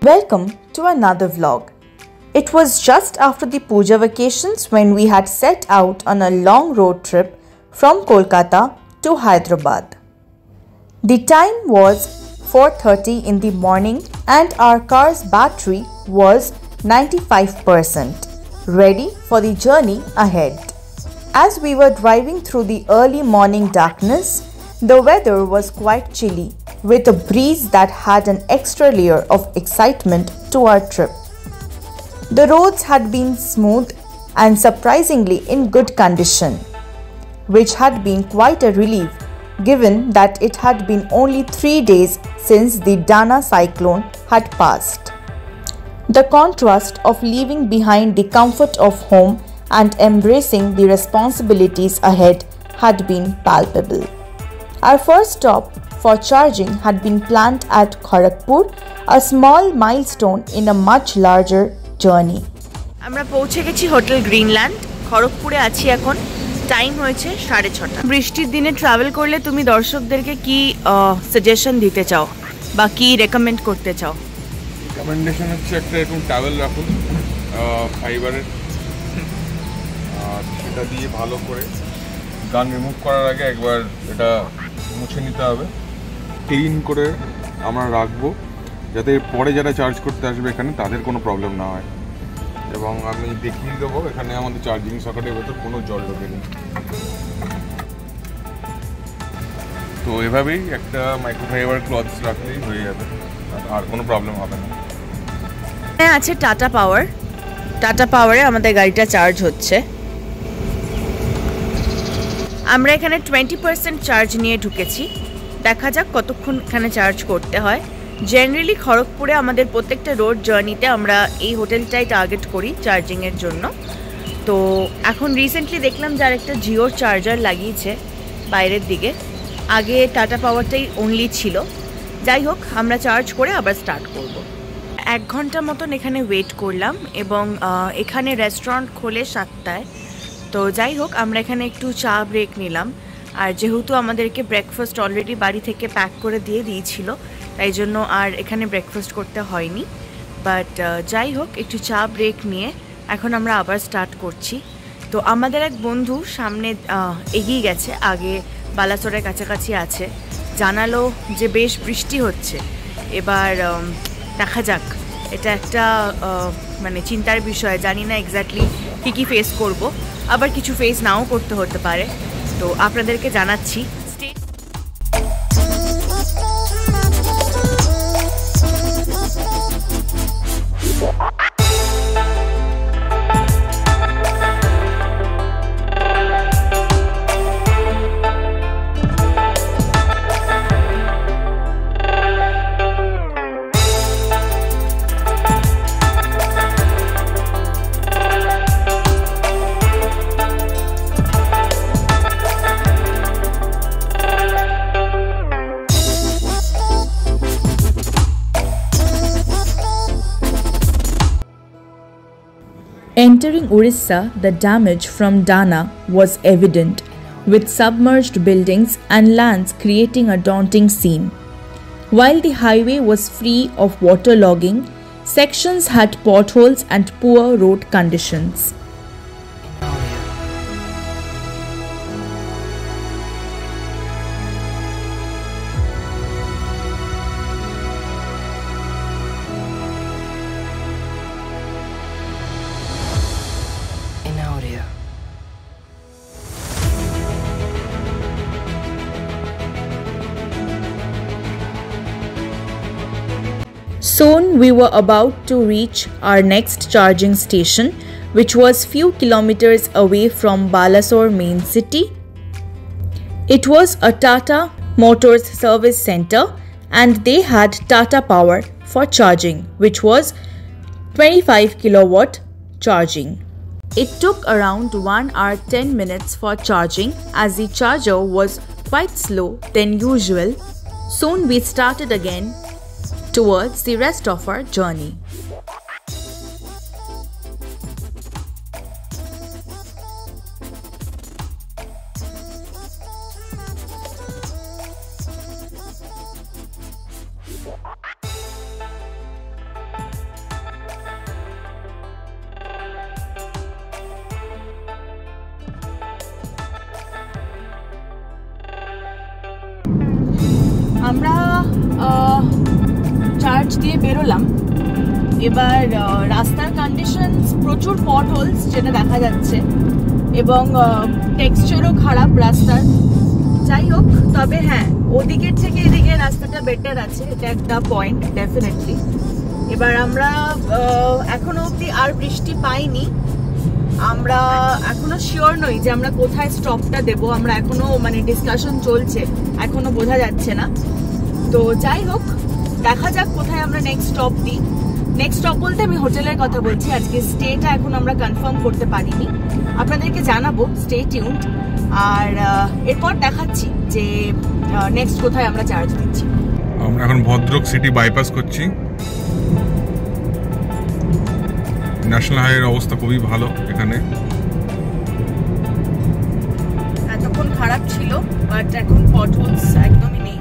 Welcome to another vlog. It was just after the Puja vacations when we had set out on a long road trip from Kolkata to Hyderabad. The time was 4:30 in the morning and our car's battery was 95%, ready for the journey ahead. As we were driving through the early morning darkness, the weather was quite chilly, with a breeze that had an extra layer of excitement to our trip. The roads had been smooth and surprisingly in good condition, which had been quite a relief given that it had been only 3 days since the Dana cyclone had passed. The contrast of leaving behind the comfort of home and embracing the responsibilities ahead had been palpable. Our first stop for charging had been planned at Kharagpur, a small milestone in a much larger journey. আমরা পৌঁছে গেছি hotel Greenland. খড়গপুরে আছি এখন। Time হয়েছে 6:30। বৃষ্টির দিনে travel করলে তুমি দর্শকদেরকে কি সাজেশন দিতে চাও বা কি রেকমেন্ড করতে চাও? রেকমেন্ডেশন হচ্ছে একটা এরকম টাওয়েল রাখুন ফাইবারের, আর সেটা দিয়ে ভালো করে গান রিমুভ করার আগে একবার এটা মুছে নিতে হবে। ক্লিন করে আমরা রাখবো যাতে পরে যারা চার্জ করতে আসবে এখানে তাদের কোনো প্রবলেম না হয়। এবং আমি দেখিয়ে দেবো এখানে আমাদের চার্জিং সকেটের ভেতর কোনো জল ঢোকেনি। তো এভাবেই একটা মাইক্রোফাইবার ক্লথস রাখলেই হয়ে যাবে, আর কোনো প্রবলেম হবে না। হ্যাঁ, আছে টাটা পাওয়ার। টাটা পাওয়ারে আমাদের গাড়িটা চার্জ হচ্ছে। আমরা এখানে 20% চার্জ নিয়ে ঢুকেছি। দেখা যাক কতক্ষণ এখানে চার্জ করতে হয়। জেনারেলি খড়গপুরে আমাদের প্রত্যেকটা রোড জার্নিতে আমরা এই হোটেলটাই টার্গেট করি চার্জিংয়ের জন্য। তো এখন রিসেন্টলি দেখলাম যার একটা জিওর চার্জার লাগিয়েছে বাইরের দিকে। আগে টাটা পাওয়ারটাই অনলি ছিল। যাই হোক, আমরা চার্জ করে আবার স্টার্ট করব। 1 ঘন্টা মতন এখানে ওয়েট করলাম এবং এখানে রেস্টুরেন্ট খোলে 7টায়। তো যাই হোক, আমরা এখানে একটু চা ব্রেক নিলাম। আর যেহেতু আমাদেরকে ব্রেকফাস্ট অলরেডি বাড়ি থেকে প্যাক করে দিয়ে দিয়েছিল, তাই জন্য আর এখানে ব্রেকফাস্ট করতে হয়নি। বাট যাই হোক, একটু চা ব্রেক নিয়ে এখন আমরা আবার স্টার্ট করছি। তো আমাদের এক বন্ধু সামনে এগিয়ে গেছে, আগে বালাসোরের কাছাকাছি আছে, জানালো যে বেশ বৃষ্টি হচ্ছে। এবার দেখা যাক, এটা একটা মানে চিন্তার বিষয়। জানি না এক্স্যাক্টলি কী ফেস করব, আবার কিছু ফেস নাও করতে হতে পারে। তো আপনাদেরকে জানাচ্ছি। Entering Orissa, the damage from Dana was evident, with submerged buildings and lands creating a daunting scene. While the highway was free of waterlogging, sections had potholes and poor road conditions. Soon we were about to reach our next charging station, which was few kilometers away from Balasore main city. It was a Tata Motors service center and they had Tata Power for charging, which was 25 kilowatt charging. It took around 1 hour 10 minutes for charging as the charger was quite slow than usual. Soon we started again towards the rest of our journey. আমরা church দিয়ে বেরোলাম। এবার রাস্তার conditions প্রচুর পটহোলস যেটা দেখা যাচ্ছে, এবং টেক্সচারও খারাপ রাস্তার। যাই হোক, তবে হ্যাঁ, ওদিকের থেকে এদিকে রাস্তাটা বেটার আছে, এটা একটা পয়েন্ট ডেফিনেটলি। এবার আমরা এখনো অবধি আর বৃষ্টি পাইনি, আমরা এখনো শিওর নই যে আমরা কোথায় স্টপটা দেবো। আমরা এখনো মানে ডিসকাশন চলছে, এখনো বোঝা যাচ্ছে না। তো যাই হোক, দেখা যাক কোথায় আমরা নেক্সট স্টপ দিই। নেক্সট স্টপ বলতে আমি হোটেলের কথা বলছি, আজকে স্টেটা এখন আমরা কনফার্ম করতে পারিনি, আপনাদেরকে জানাবো, স্টে টিউনড। আর এরপর দেখাচ্ছি যে নেক্সট কোথায় আমরা চার্জ দিচ্ছি। আমরা এখন ভদ্রক সিটি বাইপাস করছি। ন্যাশনাল হাইওয়ের অবস্থা খুবই ভালো এখানে, এতক্ষণ খারাপ ছিল বাট এখন পটহোলস একদমই নেই।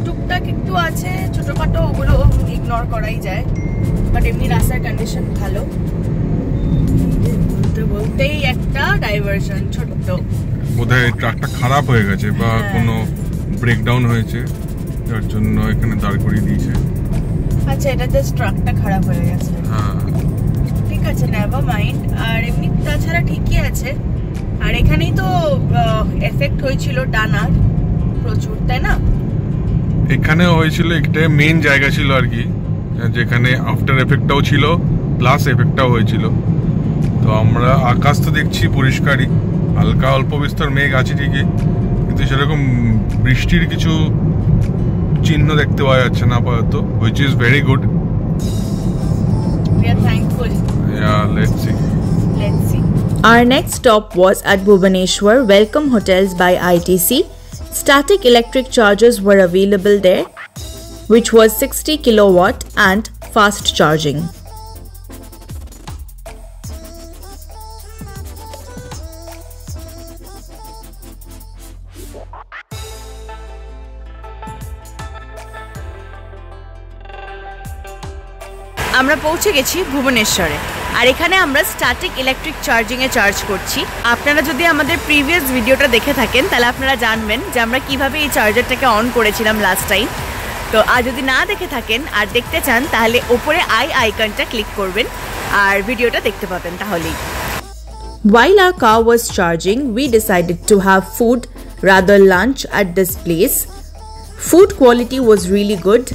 টুকটাক একটু আছে ছোটখাটো, ওগুলো ইগনোর করাই যায়, বাট এমনি রাস্তার কন্ডিশন ভালো। বলতে বলতেই একটা ডাইভারশন ছোট্ট, বোধহয় ট্রাকটা খারাপ হয়ে গেছে বা কোনো ব্রেকডাউন হয়েছে, যার জন্য এখানে দাঁড় করিয়ে দিয়েছে। আচ্ছা, এটা জাস্ট ট্রাকটা খারাপ হয়ে গেছে। হ্যাঁ, ঠিক আছে, নেভার মাইন্ড। আর এমনি তাছাড়া ঠিকই আছে। আর এখানেই তো এফেক্ট হয়েছিল টানার প্রচুর, তাই না? এখানে হয়েছিল, একটা মেইন জায়গা ছিল আর কি, যেখানে আফটার এফেক্টটাও ছিল প্লাস এফেক্টটাও হয়েছিল। তো আমরা আকাশ তো দেখছি পরিষ্কারই, হালকা অল্প বিস্তর মেঘ আছে ঠিকই, কিন্তু সেরকম বৃষ্টির কিছু চিহ্ন দেখতে পাওয়া যাচ্ছে না আপাতত, which is very good. We are thankful. Yeah, let's see. Our next stop was at Bhubaneswar Welcome Hotels by ITC. Static electric chargers were available there, which was 60 kilowatt and fast charging. আমরা পৌঁছে গেছি ভুবনেশ্বরে, আর এখানে আমরা static electric চার্জিংয়ে charge করছি। আপনারা যদি আমাদের previous ভিডিওটা দেখে থাকেন তাহলে আপনারা জানবেন যে আমরা কিভাবে এই চার্জারটাকে অন করেছিলাম লাস্ট টাইম। তো আর যদি না দেখে থাকেন আর দেখতে চান তাহলে ওপরে আইকনটা ক্লিক করবেন আর ভিডিওটা দেখতে পাবেন তাহলেই। While our car was charging, we decided to have food, rather lunch, at this place. Food quality was really good,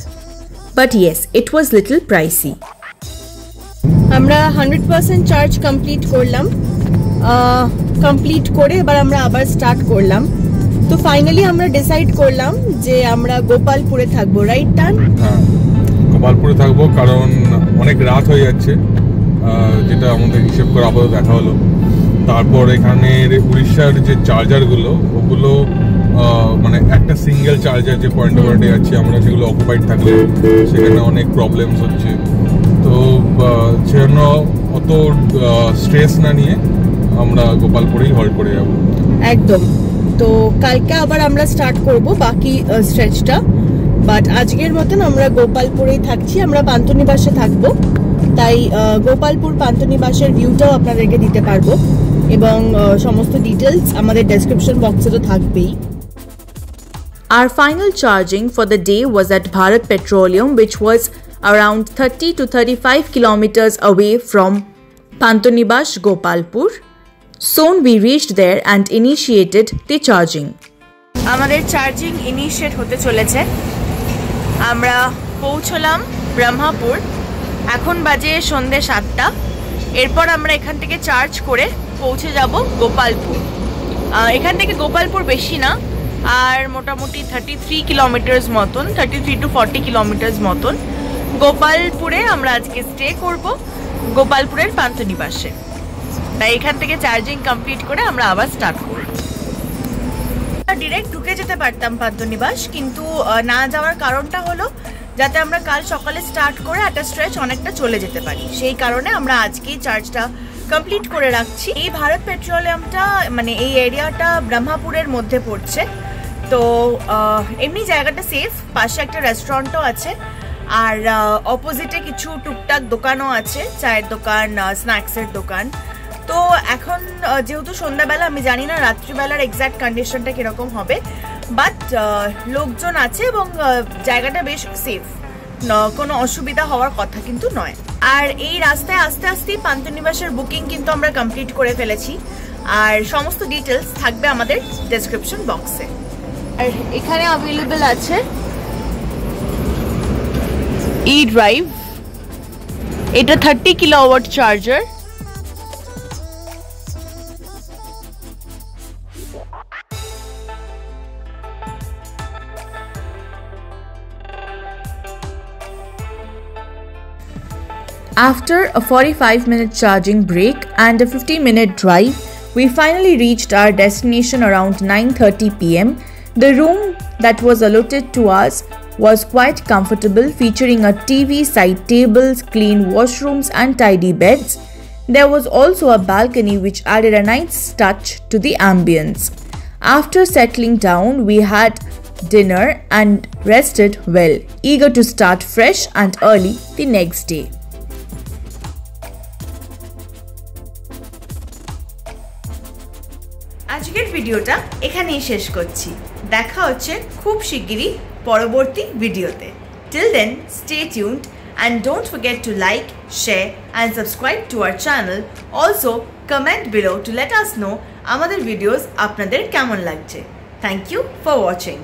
but yes, it was little pricey. আমরা 100% চার্জ কমপ্লিট করলাম, কমপ্লিট করে এবার আমরা আবার স্টার্ট করলাম। তো ফাইনালি আমরা decide করলাম যে আমরা গোপালপুরে থাকবো, রাইট টান? হ্যাঁ, গোপালপুরে থাকবো, কারণ অনেক রাত হয়ে যাচ্ছে, যেটা আমাদের হিসেব করে আপাতত দেখা হলো। তারপর এখানে উড়িষ্যার যে চার্জারগুলো, ওগুলো মানে একটা সিঙ্গেল চার্জার যে পয়েন্ট পয়েন্টে যাচ্ছি আমরা, সেগুলো অকুপাইড থাকলে সেখানে অনেক প্রবলেমস হচ্ছে। তো সেজন্য অত স্ট্রেস না নিয়ে আমরা গোপালপুরেই হল্ট করে যাব একদম। তো কালকে আবার আমরা স্টার্ট করব বাকি স্ট্রেচটা, বাট আজকের মতন আমরা গোপালপুরেই থাকছি। আমরা পান্থনিবাসে থাকবো, তাই গোপালপুর পান্থনিবাসের ভিউটাও আপনাদেরকে দিতে পারবো, এবং সমস্ত ডিটেলস আমাদের ডেসক্রিপশন বক্সে তো থাকবেই। Our final charging for the day was at Bharat Petroleum, which was around 30 to 35 kilometers away from Panthonibash, Gopalpur. Soon we reached there and initiated the charging. আমাদের চার্জিং ইনিশিয়েট হতে চলেছে। আমরা পৌঁছলাম ব্রহ্মাপুর, এখন বাজে সন্ধ্যে 7টা। এরপর আমরা এখান থেকে চার্জ করে পৌঁছে যাব গোপালপুর। এখান থেকে গোপালপুর বেশি না, আর মোটামুটি 33 কিলোমিটার্স মতন, 33 to 40 কিলোমিটার্স মতন। গোপালপুরে আমরা আজকে স্টে করব, গোপালপুরের পান্থনিবাসে। তাই এখান থেকে চার্জিং কমপ্লিট করে আমরা আবার স্টার্ট করব। ডিরেক্ট ঢুকে যেতে পারতাম পান্থনিবাস, কিন্তু না যাওয়ার কারণটা হলো যাতে আমরা কাল সকালে স্টার্ট করে একটা স্ট্রেচ অনেকটা চলে যেতে পারি, সেই কারণে আমরা আজকেই চার্জটা কমপ্লিট করে রাখছি। এই ভারত পেট্রোলিয়ামটা মানে এই এরিয়াটা ব্রহ্মাপুরের মধ্যে পড়ছে, তো এমনি জায়গাটা সেফ, পাশে একটা রেস্টুরেন্টও আছে, আর অপোজিটে কিছু টুকটাক দোকানও আছে, চায়ের দোকান, স্ন্যাক্সের দোকান। তো এখন যেহেতু সন্ধ্যাবেলা, আমি জানি না রাত্রিবেলার এক্স্যাক্ট কন্ডিশনটা কিরকম হবে, বাট লোকজন আছে এবং জায়গাটা বেশ সেফ, কোনো অসুবিধা হওয়ার কথা কিন্তু নয়। আর এই রাস্তায় আস্তে আস্তেই পান্তুনিবাসের বুকিং কিন্তু আমরা কমপ্লিট করে ফেলেছি, আর সমস্ত ডিটেলস থাকবে আমাদের ডেসক্রিপশন বক্সে। আর এখানে অ্যাভেলেবল আছে ই ড্রাইভ, এটা 30 kilowatt charger. After a 45-minute charging break and a 50-minute drive, we finally reached our destination around 9:30 p.m. The room that was allotted to us was quite comfortable, featuring a TV, side tables, clean washrooms and tidy beds. There was also a balcony which added a nice touch to the ambience. After settling down, we had dinner and rested well, eager to start fresh and early the next day. আজকের ভিডিওটা এখানেই শেষ করছি। দেখা হচ্ছে খুব শিগগিরই পরবর্তী ভিডিওতে। Till then, stay tuned and don't forget to like, share and subscribe to our channel. Also, comment below to let us know আমাদের ভিডিওস আপনাদের কেমন লাগছে। Thank you for watching.